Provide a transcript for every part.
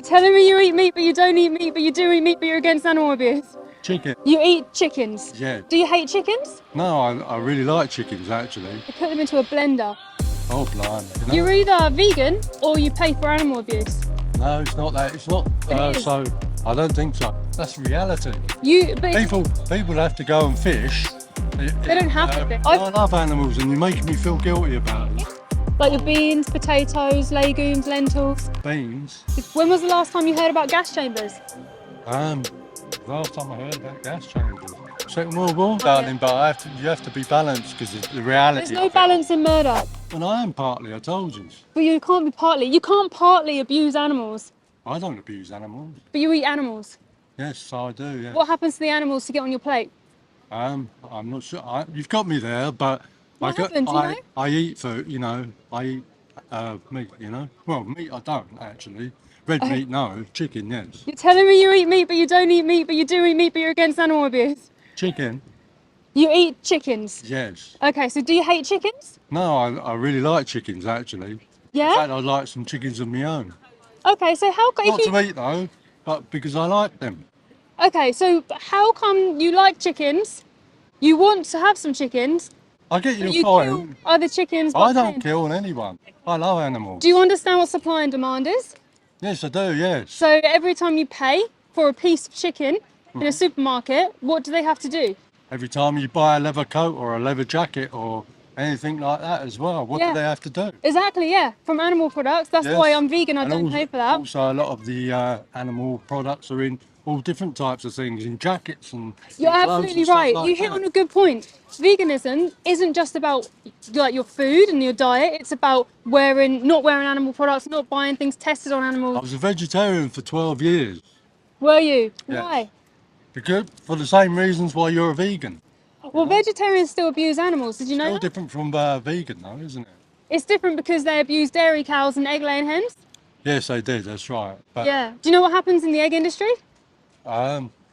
telling me you eat meat, but you don't eat meat, but you do eat meat, but you're against animal abuse. Chicken. You eat chickens. Yeah. Do you hate chickens? No, I really like chickens actually. You put them into a blender. Oh, blimey. You're either vegan or you pay for animal abuse. No, it's not that. It's not. It is. So I don't think so. That's reality. But People have to go and fish. They don't have to fish. I love animals, and you're making me feel guilty about it. like your beans, potatoes, legumes, lentils. Beans. When was the last time you heard about gas chambers? Last time I heard about gas chambers. Second World War, darling, but you have to be balanced because of the reality. There's no balance in murder. And I am partly, I told you. But you can't be partly. You can't partly abuse animals. I don't abuse animals. But you eat animals. Yes, I do, yeah. What happens to the animals to get on your plate? I'm not sure. You've got me there, but What happens, you know? I eat food, I eat meat, Well, meat I don't, actually. Red meat, no. Chicken, yes. You're telling me you eat meat, but you don't eat meat, but you do eat meat, but you're against animal abuse. Chicken, You eat chickens. yes. Okay, so do you hate chickens? No, I really like chickens, actually. In Yeah? fact, I'd like some chickens of my own. Okay, so Not to eat, though, but because I like them. Okay, so how come you like chickens? You want to have some chickens, I get but your you point. kill other chickens by I don't paying- kill anyone. I love animals. Do you understand what supply and demand is? Yes, I do, yes. So every time you pay for a piece of chicken in Mm-hmm. a supermarket, what do they have to do? Every time you buy a leather coat or a leather jacket or anything like that as well, what Yeah. do they have to do? Exactly, yeah, from animal products. That's Yes. why I'm vegan, I And don't also, pay for that. Also, a lot of the animal products are in all different types of things, in jackets and You're in clothes absolutely and stuff right. like You hit that. on a good point. Veganism isn't just about like your food and your diet. It's about not wearing animal products, not buying things tested on I animals. was a vegetarian for 12 years. Were you? Yes. Why? Because, for the same reasons why you're a vegan. Well, vegetarians still abuse animals. Did you know Still that? different from vegan though, isn't it? It's different because they abuse dairy cows and egg-laying hens. Yes, they did, that's right. But Yeah. Do you know what happens in the egg industry?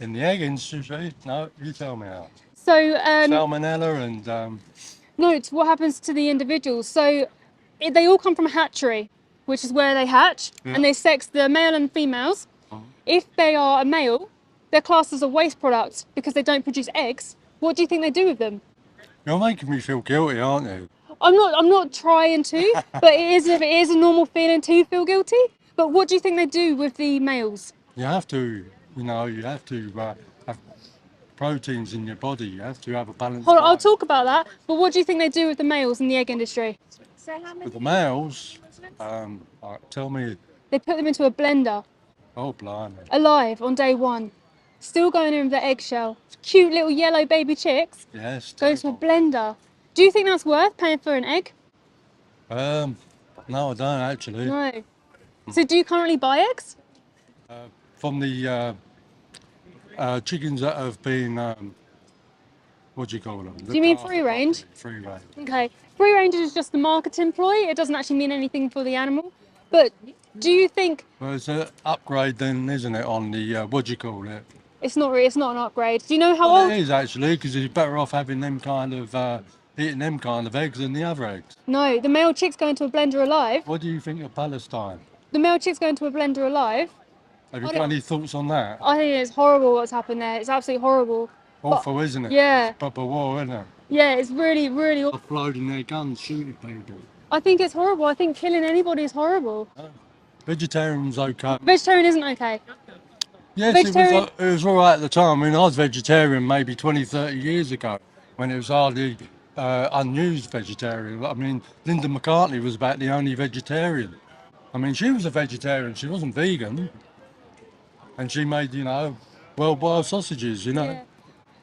in the egg industry, no, you tell me how. So, Salmonella and no, it's what happens to the individuals. So, they all come from a hatchery, which is where they hatch, and they sex the male and females. If they are a male, they're classed as a waste product because they don't produce eggs. What do you think they do with them? you're making me feel guilty, aren't you? I'm not trying to, but it is a normal feeling to feel guilty. But what do you think they do with the males? You have to, you have to have proteins in your body. You have to have a balanced Hold on, I'll diet. talk about that. But what do you think they do with the males in the egg industry? With the males, tell me, They put them into a blender, oh blimey. alive on day one, still going in with the eggshell. Cute little yellow baby chicks Yes. go to a blender. Do you think that's worth paying for an egg? No, I don't actually. No. So do you currently buy eggs? From the chickens that have been, what do you call them? Do you mean free range? Free range. Okay. Free range is just the marketing ploy. It doesn't actually mean anything for the animal. But do you think Well, it's an upgrade then, isn't it, on the, what do you call it? it's not an upgrade? Do you know how Well, old? it is actually, because you're better off having them kind of, eating them kind of eggs than the other eggs. No, the male chicks go into a blender alive. What do you think of Palestine? The male chicks go into a blender alive. Have you I got don't- any thoughts on that? I think it's horrible what's happened there. It's absolutely horrible. Awful, isn't it? Yeah. It's proper war, isn't it? Yeah, it's really, really awful. Offloading their guns, shooting people. I think it's horrible. I think killing anybody is horrible. Vegetarian's okay. Vegetarian isn't okay. Yes, Vegetarian- it was all right at the time. I mean, I was vegetarian maybe 20, 30 years ago when it was hardly unused vegetarian. I mean, Linda McCartney was about the only vegetarian. I mean, she was a vegetarian. She wasn't vegan. And she made, well-boiled sausages, Yeah.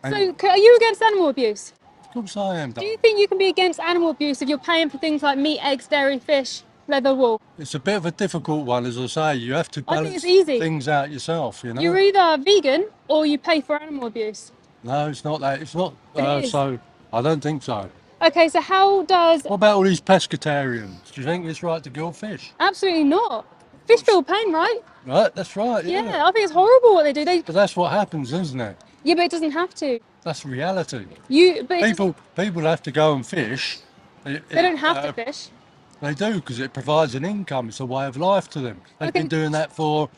And So, are you against animal abuse? of course I am. Do you think you can be against animal abuse if you're paying for things like meat, eggs, dairy, fish, leather, wool? It's a bit of a difficult one, as I say. You have to I think balance it's easy. things out yourself, You're either vegan or you pay for animal abuse. No, it's not that. It's not. It is. So I don't think so. Okay, so how does... What about all these pescatarians? Do you think it's right to kill fish? Absolutely not. Fish feel pain, right? Right, that's right. Yeah, Yeah. I think it's horrible what they do. But that's what happens, isn't it? Yeah, but it doesn't have to. That's reality. But it People have to go and fish. they don't have to fish. They do because it provides an income. It's a way of life to them. They've been doing that for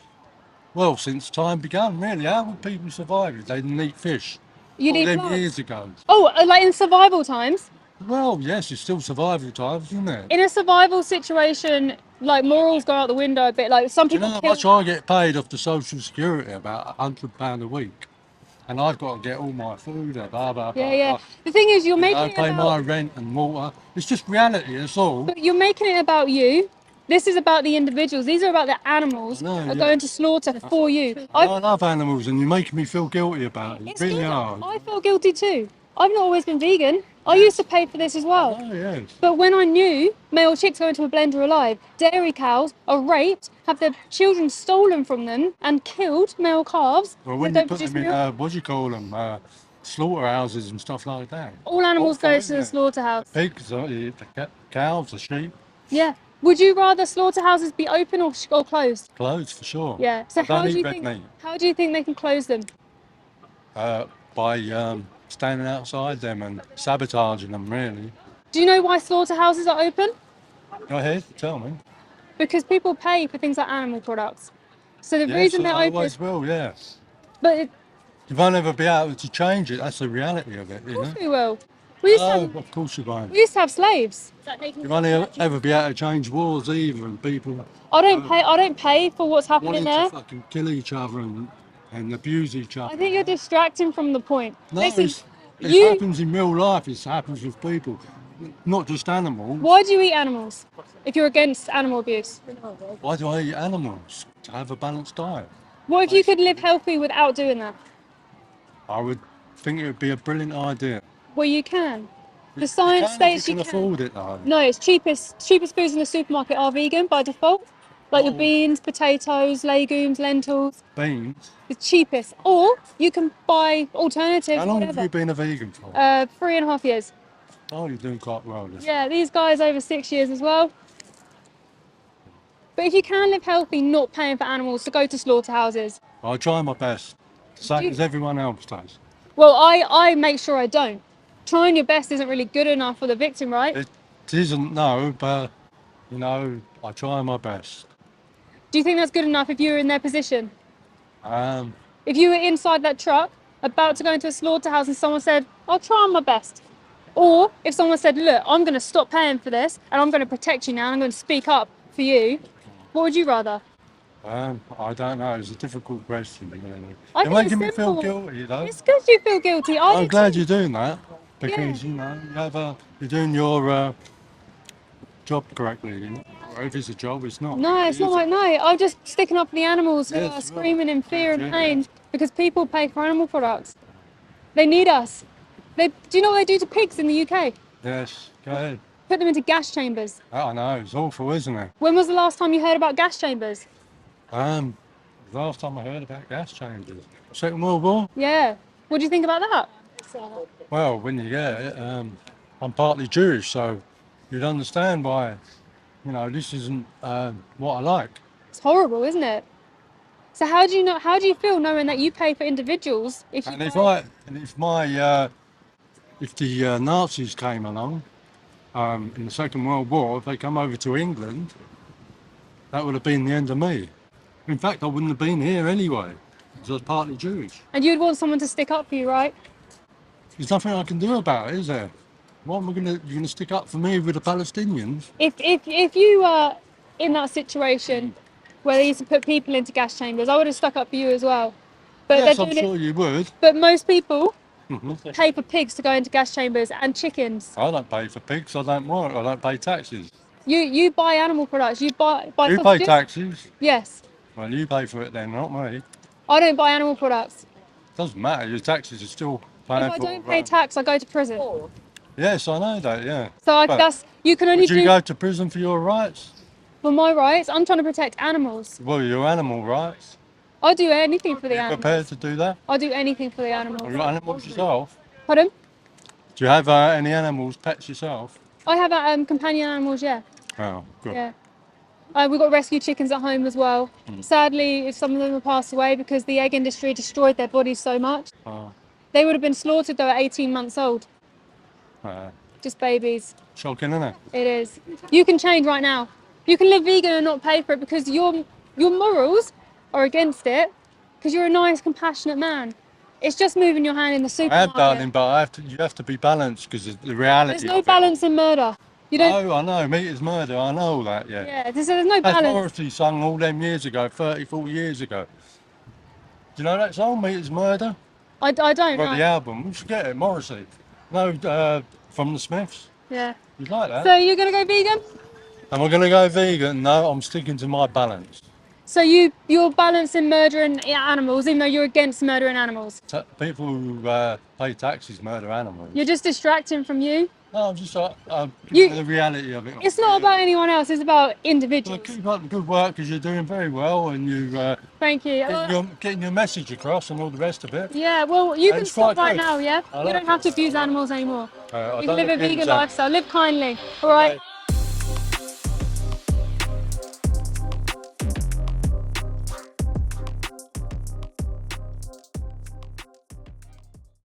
Well, since time began, really. How would people survive if they didn't eat fish? You'd All eat them plants. years ago. Oh, like in survival times? Well, yes, it's still survival times, isn't it? In a survival situation, like morals go out the window a bit. Like some Do you people know how kill. much I get paid off the Social Security? About £100 a week. And I've got to get all my food, blah, blah, Yeah, blah, yeah. blah. The thing is, you're You making know, it pay my about. rent and water. It's just reality, that's all. But you're making it about you. This is about the individuals. These are about the animals I know, that are yeah. going to slaughter for you. I love animals and you're making me feel guilty about it. It's Really good. are. I feel guilty too. I've not always been vegan. I used to pay for this as well. Oh, yes. But when I knew male chicks go into a blender alive, dairy cows are raped, have their children stolen from them, and killed male calves. Well, They when you don't put produce them in, milk. what do you call them? Slaughterhouses and stuff like that. All animals Awful, go to isn't the it? slaughterhouse. Pigs, the cows, the sheep, Yeah. Would you rather slaughterhouses be open or closed? clothes for sure. Yeah. So I don't eat red meat. how do you think they can close them? By standing outside them and sabotaging them, really. Do you know why slaughterhouses are open? Go ahead, tell me. Because people pay for things like animal products. So the Yes, reason they're I open, always will, yes. but it, You won't ever be able to change it, that's the reality of it, of you course know? we will. We used to Oh, have, of course you won't. we used to have slaves. You won't ever be able to change wars either, and people I don't pay for what's happening wanting there. to fucking kill each other and abuse each other. I think you're distracting from the point. No, Listen, it you. happens in real life, it happens with people, not just animals. Why do you eat animals? If you're against animal abuse. Why do I eat animals? To have a balanced diet. What if you could live healthy without doing that? I would think it would be a brilliant idea. Well, you can. The You science can states if you you can can. afford it though. No, it's cheapest foods in the supermarket are vegan by default. Like your Oh. beans, potatoes, legumes, lentils. Beans. The cheapest. Or you can buy alternatives, How long have whatever. you been a vegan for? 3.5 years. Oh, you're doing quite well then. Yeah, these guys over 6 years as well. But if you can live healthy, not paying for animals to go to slaughterhouses. I try my best, same You- as everyone else does. Well, I make sure I don't. Trying your best isn't really good enough for the victim, right? It isn't, no, but you know, I try my best. Do you think that's good enough if you were in their position? Um, If you were inside that truck, about to go into a slaughterhouse, and someone said, I'll try my best. Or if someone said, look, I'm going to stop paying for this and I'm going to protect you now and I'm going to speak up for you, what would you rather? I don't know, it's a difficult question. Really. I You're think it's making me feel simple. guilty though. It's good you feel guilty. I I'm do glad too. you're doing that because you know you're doing your job correctly. You know? Or if it's a job, it's not. No, it's not like, no, I'm just sticking up for the animals who Yes, are well, screaming in fear and yeah. pain because people pay for animal products. They need us. Do you know what they do to pigs in the UK? Yes, go ahead. Put them into gas chambers. I know, it's awful, isn't it? When was the last time you heard about gas chambers? The last time I heard about gas chambers, Second World War. Yeah. What do you think about that? Well, when you get it, I'm partly Jewish, so you'd understand why. You know, this isn't what I like. It's horrible, isn't it? So how do you know? How do you feel knowing that you pay for individuals? If And if the Nazis came along in the Second World War, if they come over to England, that would have been the end of me. In fact, I wouldn't have been here anyway, because I was partly Jewish. and you'd want someone to stick up for you, right? There's nothing I can do about it, is there? What am I you're gonna stick up for me with the Palestinians? If you were in that situation where they used to put people into gas chambers, I would have stuck up for you as well. But Yes, they're I'm doing sure you would. But most people Mhm. pay for pigs to go into gas chambers and chickens. I don't pay for pigs, I don't work, I don't pay taxes. You buy animal products. You buy You pay sausages? taxes? Yes. Well, you pay for it then, not me. I don't buy animal products. Doesn't matter, your taxes are still If paying I for don't pay tax, I go to prison. Yes, I know that, yeah. So But you can only would you do go to prison for your rights? for my rights. I'm trying to protect animals. Well, your animal rights. I'll do anything for the Are you animals. prepared to do that? I'll do anything for the Have you animals. got animals yourself? Pardon? Do you have any animals, pets yourself? I have companion animals. Yeah. Oh, good. Yeah. We've got rescue chickens at home as well. Sadly, if some of them have passed away because the egg industry destroyed their bodies so much, Oh, they would have been slaughtered though at 18 months old. uh, Just babies. shocking, isn't it? It is. You can change right now. You can live vegan and not pay for it because your morals are against it because you're a nice, compassionate man. It's just moving your hand in the I supermarket. am, darling, but you have to be balanced because of the reality. There's no of it. balance in murder. You don't. Oh, I know. Meat is murder. I know all that, yeah. Yeah, there's no That's balance. Morrissey sung all them years ago, 30, 40 years ago. Do you know that song, Meat is Murder? I don't Well, know. the album. You should get it, Morrissey. No, from the Smiths. Yeah. You'd like that? So you're gonna go vegan? Am I going to go vegan? No, I'm sticking to my balance. So you're balancing murdering animals, even though you're against murdering animals. People who pay taxes murder animals. You're just distracting from you. No, I'm just You- the reality of it. It's not about anyone else. It's about Well, individuals. keep up the good work because you're doing very well and you're Thank you. getting your message across and all the rest of it. Yeah. Well, you can It's stop quite right good. now. Yeah. I You like don't have to abuse animals anymore. I You can don't live a abuse vegan them. lifestyle. Live kindly. All right. Okay.